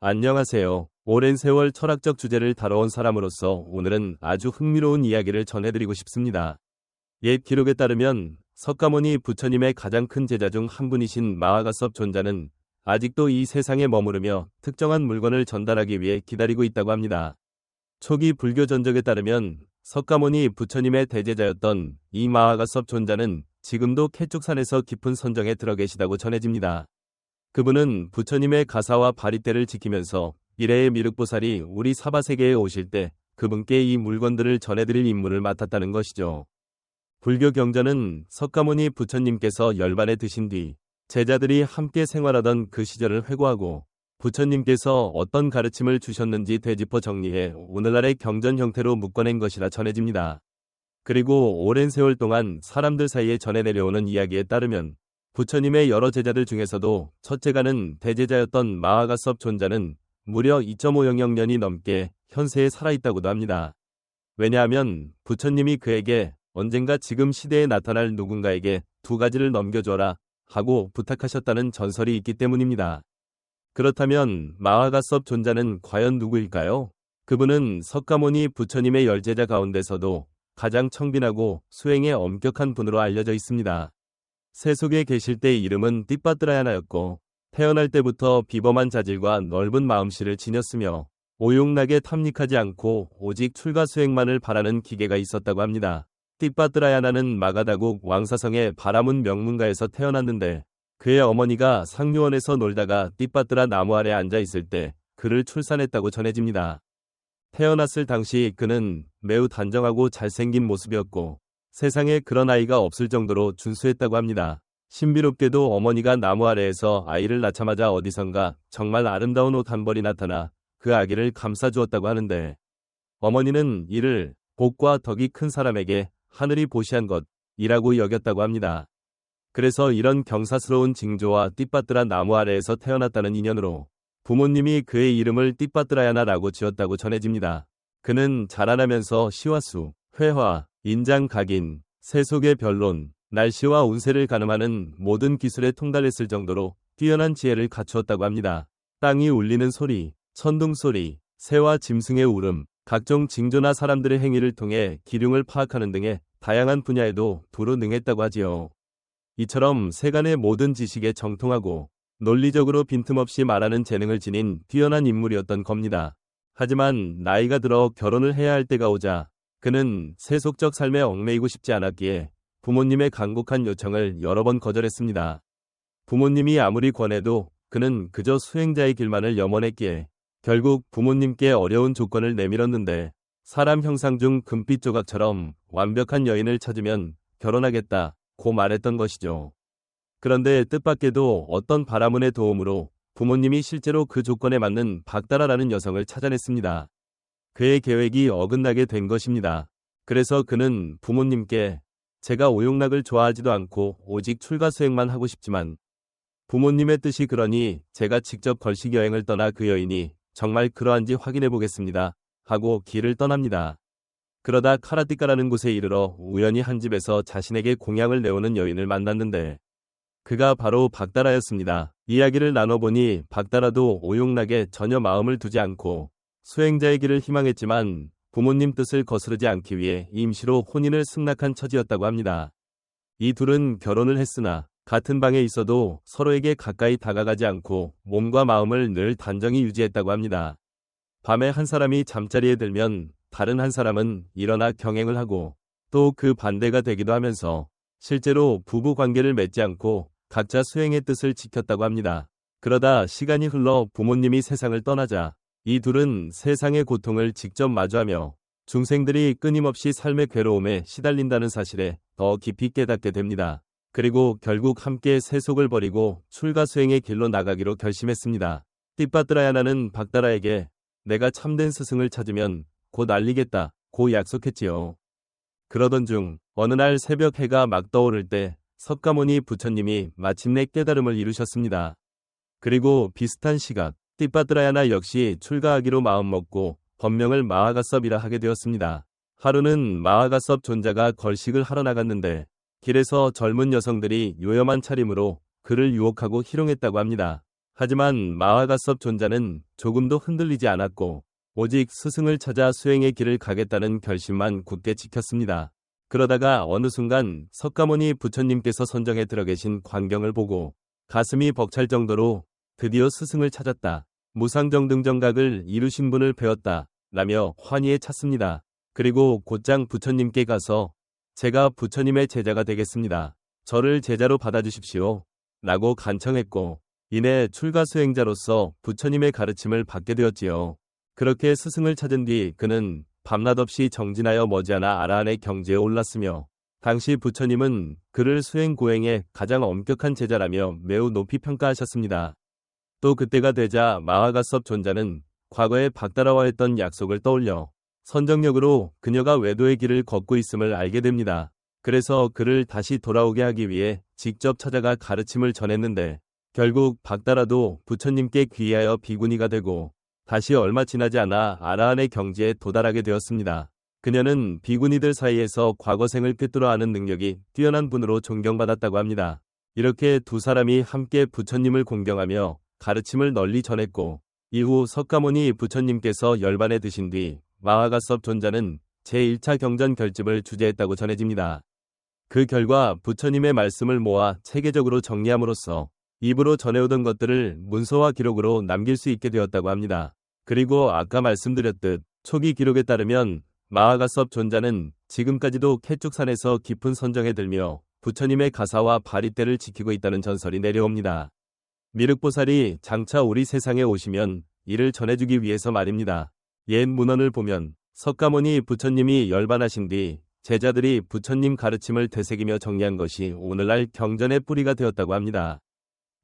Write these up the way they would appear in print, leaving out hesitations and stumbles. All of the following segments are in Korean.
안녕하세요. 오랜 세월 철학적 주제를 다뤄온 사람으로서 오늘은 아주 흥미로운 이야기를 전해드리고 싶습니다. 옛 기록에 따르면 석가모니 부처님의 가장 큰 제자 중 한 분이신 마하가섭 존자는 아직도 이 세상에 머무르며 특정한 물건을 전달하기 위해 기다리고 있다고 합니다. 초기 불교 전적에 따르면 석가모니 부처님의 대제자였던 이 마하가섭 존자는 지금도 캐축산에서 깊은 선정에 들어 계시다고 전해집니다. 그분은 부처님의 가사와 바리떼를 지키면서 미래의 미륵보살이 우리 사바세계에 오실 때 그분께 이 물건들을 전해드릴 임무를 맡았다는 것이죠. 불교 경전은 석가모니 부처님께서 열반에 드신 뒤 제자들이 함께 생활하던 그 시절을 회고하고 부처님께서 어떤 가르침을 주셨는지 되짚어 정리해 오늘날의 경전 형태로 묶어낸 것이라 전해집니다. 그리고 오랜 세월 동안 사람들 사이에 전해 내려오는 이야기에 따르면 부처님의 여러 제자들 중에서도 첫째가는 대제자였던 마하가섭 존자는 무려 2.500년이 넘게 현세에 살아있다고도 합니다. 왜냐하면 부처님이 그에게 언젠가 지금 시대에 나타날 누군가에게 두 가지를 넘겨줘라 하고 부탁하셨다는 전설이 있기 때문입니다. 그렇다면 마하가섭 존자는 과연 누구일까요? 그분은 석가모니 부처님의 열제자 가운데서도 가장 청빈하고 수행에 엄격한 분으로 알려져 있습니다. 세속에 계실 때의 이름은 띠빠뜨라야나였고 태어날 때부터 비범한 자질과 넓은 마음씨를 지녔으며 오용락에 탐닉하지 않고 오직 출가수행만을 바라는 기계가 있었다고 합니다. 띠빠뜨라야나는 마가다국 왕사성의 바라문 명문가에서 태어났는데 그의 어머니가 상류원에서 놀다가 띠빠뜨라 나무 아래 앉아 있을 때 그를 출산했다고 전해집니다. 태어났을 당시 그는 매우 단정하고 잘생긴 모습이었고 세상에 그런 아이가 없을 정도로 준수했다고 합니다. 신비롭게도 어머니가 나무 아래에서 아이를 낳자마자 어디선가 정말 아름다운 옷 한 벌이 나타나 그 아기를 감싸주었다고 하는데 어머니는 이를 복과 덕이 큰 사람에게 하늘이 보시한 것이라고 여겼다고 합니다. 그래서 이런 경사스러운 징조와 띠빠뜨라 나무 아래에서 태어났다는 인연으로 부모님이 그의 이름을 띠빠뜨라야나라고 지었다고 전해집니다. 그는 자라나면서 시화수, 회화, 인장 각인, 세속의 변론, 날씨와 운세를 가늠하는 모든 기술에 통달했을 정도로 뛰어난 지혜를 갖추었다고 합니다. 땅이 울리는 소리, 천둥 소리, 새와 짐승의 울음, 각종 징조나 사람들의 행위를 통해 기륭을 파악하는 등의 다양한 분야에도 두루 능했다고 하지요. 이처럼 세간의 모든 지식에 정통하고 논리적으로 빈틈없이 말하는 재능을 지닌 뛰어난 인물이었던 겁니다. 하지만 나이가 들어 결혼을 해야 할 때가 오자 그는 세속적 삶에 얽매이고 싶지 않았기에 부모님의 간곡한 요청을 여러 번 거절했습니다. 부모님이 아무리 권해도 그는 그저 수행자의 길만을 염원했기에 결국 부모님께 어려운 조건을 내밀었는데 사람 형상 중 금빛 조각처럼 완벽한 여인을 찾으면 결혼하겠다고 말했던 것이죠. 그런데 뜻밖에도 어떤 바라문의 도움으로 부모님이 실제로 그 조건에 맞는 박다라라는 여성을 찾아냈습니다. 그의 계획이 어긋나게 된 것입니다. 그래서 그는 부모님께 제가 오용락을 좋아하지도 않고 오직 출가수행만 하고 싶지만 부모님의 뜻이 그러니 제가 직접 걸식 여행을 떠나 그 여인이 정말 그러한지 확인해 보겠습니다 하고 길을 떠납니다. 그러다 카라티카라는 곳에 이르러 우연히 한 집에서 자신에게 공양을 내오는 여인을 만났는데 그가 바로 박다라였습니다. 이야기를 나눠보니 박다라도 오용락에 전혀 마음을 두지 않고 수행자의 길을 희망했지만 부모님 뜻을 거스르지 않기 위해 임시로 혼인을 승낙한 처지였다고 합니다. 이 둘은 결혼을 했으나 같은 방에 있어도 서로에게 가까이 다가가지 않고 몸과 마음을 늘 단정히 유지했다고 합니다. 밤에 한 사람이 잠자리에 들면 다른 한 사람은 일어나 경행을 하고 또 그 반대가 되기도 하면서 실제로 부부 관계를 맺지 않고 각자 수행의 뜻을 지켰다고 합니다. 그러다 시간이 흘러 부모님이 세상을 떠나자 이 둘은 세상의 고통을 직접 마주하며 중생들이 끊임없이 삶의 괴로움에 시달린다는 사실에 더 깊이 깨닫게 됩니다. 그리고 결국 함께 세속을 버리고 출가수행의 길로 나가기로 결심했습니다. 띠빠뜨라야나는 박다라에게 내가 참된 스승을 찾으면 곧 알리겠다고 약속했지요. 그러던 중 어느 날 새벽 해가 막 떠오를 때 석가모니 부처님이 마침내 깨달음을 이루셨습니다. 그리고 비슷한 시각 띠빠뜨라야나 역시 출가하기로 마음먹고 법명을 마하가섭이라 하게 되었습니다. 하루는 마하가섭 존자가 걸식을 하러 나갔는데 길에서 젊은 여성들이 요염한 차림으로 그를 유혹하고 희롱했다고 합니다. 하지만 마하가섭 존자는 조금도 흔들리지 않았고 오직 스승을 찾아 수행의 길을 가겠다는 결심만 굳게 지켰습니다. 그러다가 어느 순간 석가모니 부처님께서 선정에 들어 계신 광경을 보고 가슴이 벅찰 정도로 드디어 스승을 찾았다. 무상정등정각을 이루신 분을 배웠다. 라며 환희에 찼습니다. 그리고 곧장 부처님께 가서 제가 부처님의 제자가 되겠습니다. 저를 제자로 받아주십시오. 라고 간청했고 이내 출가 수행자로서 부처님의 가르침을 받게 되었지요. 그렇게 스승을 찾은 뒤 그는 밤낮 없이 정진하여 머지않아 아라한의 경지에 올랐으며 당시 부처님은 그를 수행 고행의 가장 엄격한 제자라며 매우 높이 평가하셨습니다. 또 그때가 되자 마하가섭 존자는 과거에 박다라와 했던 약속을 떠올려 선정력으로 그녀가 외도의 길을 걷고 있음을 알게 됩니다. 그래서 그를 다시 돌아오게 하기 위해 직접 찾아가 가르침을 전했는데 결국 박다라도 부처님께 귀의하여 비구니가 되고 다시 얼마 지나지 않아 아라한의 경지에 도달하게 되었습니다. 그녀는 비구니들 사이에서 과거생을 꿰뚫어 아는 능력이 뛰어난 분으로 존경받았다고 합니다. 이렇게 두 사람이 함께 부처님을 공경하며 가르침을 널리 전했고 이후 석가모니 부처님께서 열반에 드신 뒤 마하가섭 존자는 제1차 경전 결집을 주재했다고 전해집니다. 그 결과 부처님의 말씀을 모아 체계적으로 정리함으로써 입으로 전해오던 것들을 문서와 기록으로 남길 수 있게 되었다고 합니다. 그리고 아까 말씀드렸듯 초기 기록에 따르면 마하가섭 존자는 지금까지도 캐축산에서 깊은 선정에 들며 부처님의 가사와 바리떼를 지키고 있다는 전설이 내려옵니다. 미륵보살이 장차 우리 세상에 오시면 이를 전해주기 위해서 말입니다. 옛 문헌을 보면 석가모니 부처님이 열반하신 뒤 제자들이 부처님 가르침을 되새기며 정리한 것이 오늘날 경전의 뿌리가 되었다고 합니다.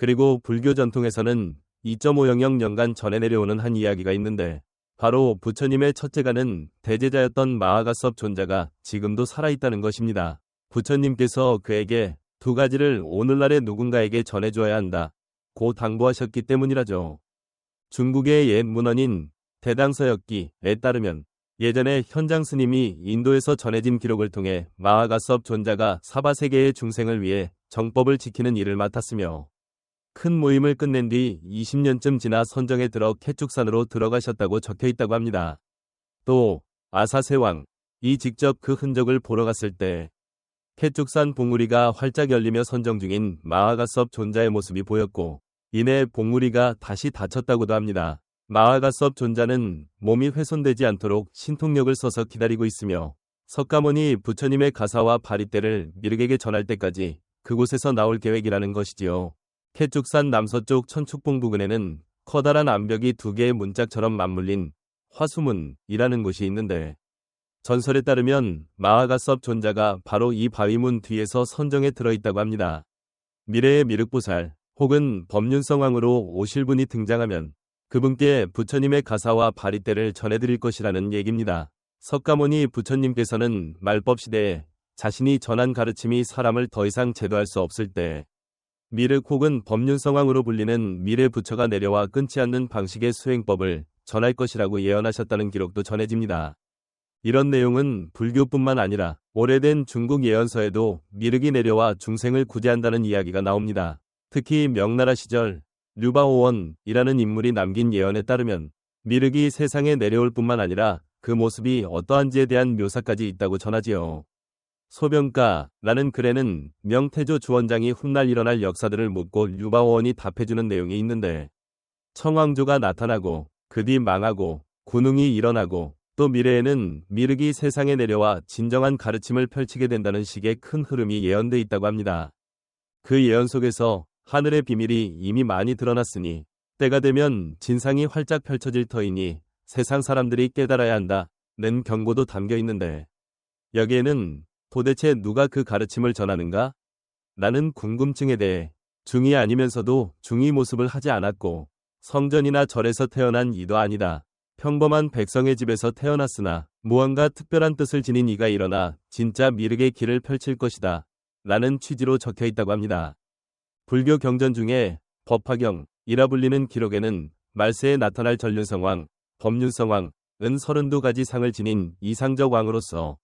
그리고 불교 전통에서는 2.500년간 전해 내려오는 한 이야기가 있는데 바로 부처님의 첫째가는 대제자였던 마하가섭 존자가 지금도 살아있다는 것입니다. 부처님께서 그에게 두 가지를 오늘날의 누군가에게 전해줘야 한다 고 당부하셨기 때문이라죠. 중국의 옛 문헌인 대당서역기에 따르면 예전에 현장 스님이 인도에서 전해진 기록을 통해 마하가섭 존자가 사바세계의 중생을 위해 정법을 지키는 일을 맡았으며 큰 모임을 끝낸 뒤 20년쯤 지나 선정에 들어 캐축산으로 들어가셨다고 적혀있다고 합니다. 또 아사세왕이 직접 그 흔적을 보러 갔을 때 캐축산 봉우리가 활짝 열리며 선정 중인 마하가섭 존자의 모습이 보였고 이내 봉우리가 다시 닫혔다고도 합니다. 마하가섭 존자는 몸이 훼손되지 않도록 신통력을 써서 기다리고 있으며 석가모니 부처님의 가사와 바리떼를 미륵에게 전할 때까지 그곳에서 나올 계획이라는 것이지요. 캐축산 남서쪽 천축봉 부근에는 커다란 암벽이 두 개의 문짝처럼 맞물린 화수문이라는 곳이 있는데 전설에 따르면 마하가섭 존자가 바로 이 바위문 뒤에서 선정에 들어있다고 합니다. 미래의 미륵보살 혹은 법륜성왕으로 오실 분이 등장하면 그분께 부처님의 가사와 바리떼를 전해드릴 것이라는 얘기입니다. 석가모니 부처님께서는 말법 시대에 자신이 전한 가르침이 사람을 더 이상 제도할 수 없을 때 미륵 혹은 법륜성왕으로 불리는 미래 부처가 내려와 끊지 않는 방식의 수행법을 전할 것이라고 예언하셨다는 기록도 전해집니다. 이런 내용은 불교뿐만 아니라 오래된 중국 예언서에도 미륵이 내려와 중생을 구제한다는 이야기가 나옵니다. 특히 명나라 시절 류바오원이라는 인물이 남긴 예언에 따르면 미륵이 세상에 내려올 뿐만 아니라 그 모습이 어떠한지에 대한 묘사까지 있다고 전하지요. 소변가라는 글에는 명태조 주원장이 훗날 일어날 역사들을 묻고 류바오원이 답해주는 내용이 있는데 청왕조가 나타나고 그 뒤 망하고 군웅이 일어나고 또 미래에는 미륵이 세상에 내려와 진정한 가르침을 펼치게 된다는 식의 큰 흐름이 예언돼 있다고 합니다. 그 예언 속에서 하늘의 비밀이 이미 많이 드러났으니 때가 되면 진상이 활짝 펼쳐질 터이니 세상 사람들이 깨달아야 한다는 경고도 담겨 있는데 여기에는 도대체 누가 그 가르침을 전하는가? 라는 궁금증에 대해 중이 아니면서도 중이 모습을 하지 않았고 성전이나 절에서 태어난 이도 아니다. 평범한 백성의 집에서 태어났으나 무언가 특별한 뜻을 지닌 이가 일어나 진짜 미륵의 길을 펼칠 것이다. 라는 취지로 적혀 있다고 합니다. 불교 경전 중에 법화경이라 불리는 기록에는 말세에 나타날 전륜성왕, 법륜성왕은 32가지 상을 지닌 이상적 왕으로서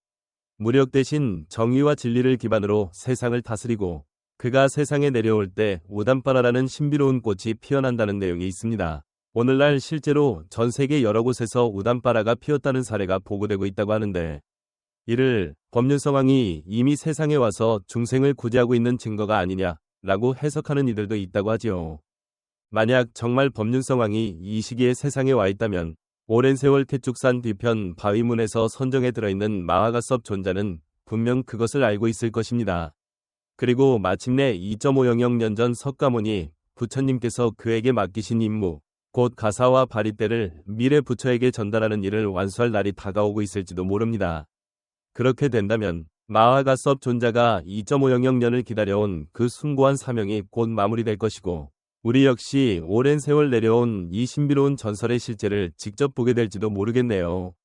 무력 대신 정의와 진리를 기반으로 세상을 다스리고 그가 세상에 내려올 때 오단바라라는 신비로운 꽃이 피어난다는 내용이 있습니다. 오늘날 실제로 전 세계 여러 곳에서 오단바라가 피었다는 사례가 보고되고 있다고 하는데, 이를 법륜성왕이 이미 세상에 와서 중생을 구제하고 있는 증거가 아니냐라고 해석하는 이들도 있다고 하지요. 만약 정말 법륜성왕이 이 시기에 세상에 와 있다면 오랜 세월 태축산 뒤편 바위문에서 선정에 들어있는 마하가섭 존자는 분명 그것을 알고 있을 것입니다. 그리고 마침내 2.500년 전 석가모니 부처님께서 그에게 맡기신 임무, 곧 가사와 바리떼를 미래 부처에게 전달하는 일을 완수할 날이 다가오고 있을지도 모릅니다. 그렇게 된다면 마하가섭 존자가 2.500년을 기다려온 그 숭고한 사명이 곧 마무리될 것이고, 우리 역시 오랜 세월 내려온 이 신비로운 전설의 실제를 직접 보게 될지도 모르겠네요.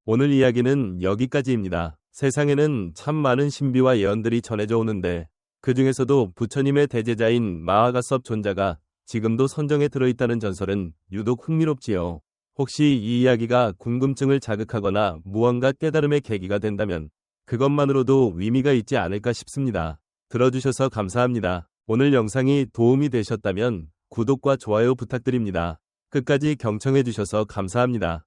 오늘 이야기는 여기까지입니다. 세상에는 참 많은 신비와 예언들이 전해져 오는데, 그 중에서도 부처님의 대제자인 마하가섭 존자가 지금도 선정에 들어있다는 전설은 유독 흥미롭지요. 혹시 이 이야기가 궁금증을 자극하거나 무언가 깨달음의 계기가 된다면 그것만으로도 의미가 있지 않을까 싶습니다. 들어주셔서 감사합니다. 오늘 영상이 도움이 되셨다면 구독과 좋아요 부탁드립니다. 끝까지 경청해주셔서 감사합니다.